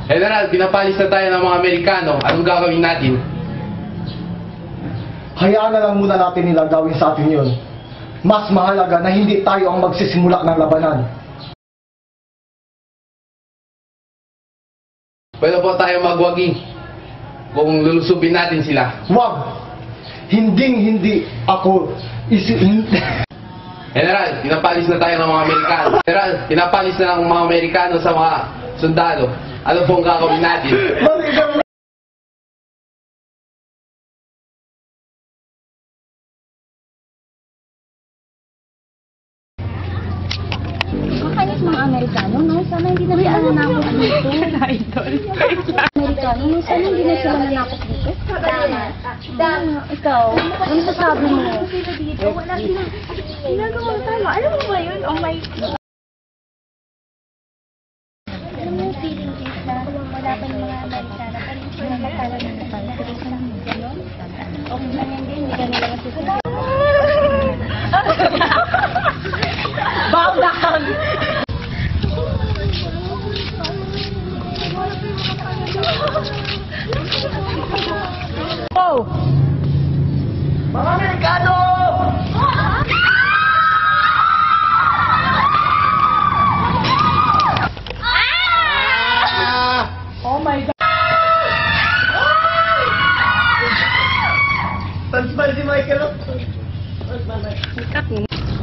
General, pinapalis na tayo ng mga Amerikano. Anong gagawin natin? Hayaan na lang muna natin nilang gawin sa atin yun. Mas mahalaga na hindi tayo ang magsisimula ng labanan. Pwede po tayo magwagi kung lulusubin natin sila. Wag! Hindi ako General, pinapalis na tayo ng mga Amerikano. General, pinapalis na ng mga Amerikano sa mga sundalo. Ano pong gagawin natin? Kakainis mga Amerikano, no? Sana hindi na sila nanakot dito. Amerikano, no? Sana hindi na sila nanakot dito. Ikaw, ano sasabi mo? Wala silang ginagawa tama. Alam mo ba yun? Oh my God. Alam mo yung feeling is na wala pa ng mga Amerikano, pero yung sila matala na natala. Okay lang yan din, hindi ka nila masusunod. Bow down! Wow! Mga Amerikano! Oh my God! Tansman si Michael.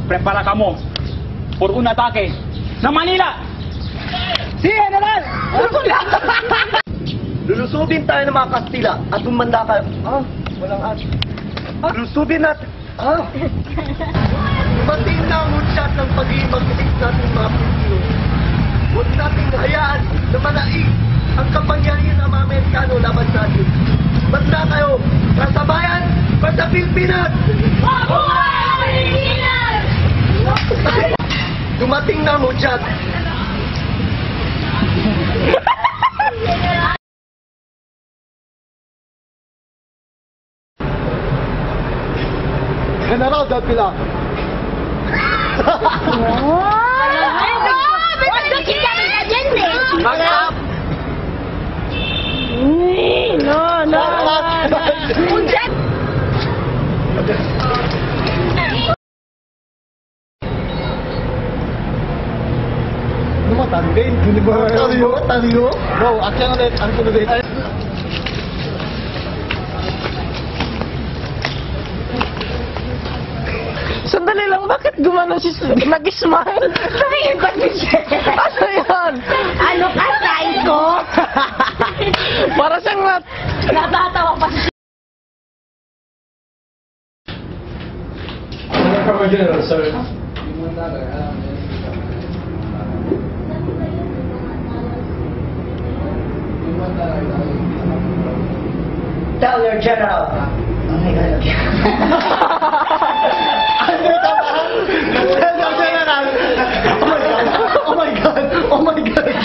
Prepara kamu por un ataque sa Manila. Si General! Lulusubin tayo ng mga Kastila at umanda kayo. Walang at. Lulusubin natin. Dumating na ang munsat ng pag-ibig natin mga Pilipino. Huwag nating hayaan na manaig ang kapangyarihan ng mga Amerikano laban sa atin. Basta kayo, sa bayan, basta Pilipinas! Dumating na ang munsat. General Dapila. Tandem, hindi ba? Taliyo? Bro, action ulit. Ang sunod ulit. Sandali lang, bakit gumano si nag-smile? Tumingin ko si Chef. Ano yan? Ano ka, psycho? Para siyang Natatawa pa si General, sir. Tell your general. Oh my God, okay. General! Oh my God! Oh my God! Oh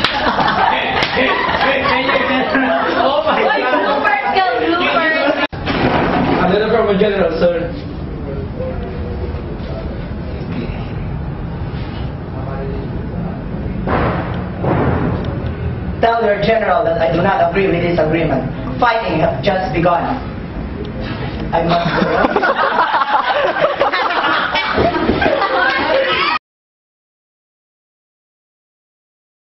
my God! Another from a general, sir. Tell your general that I do not agree with this agreement. Fighting has just begun. I must go.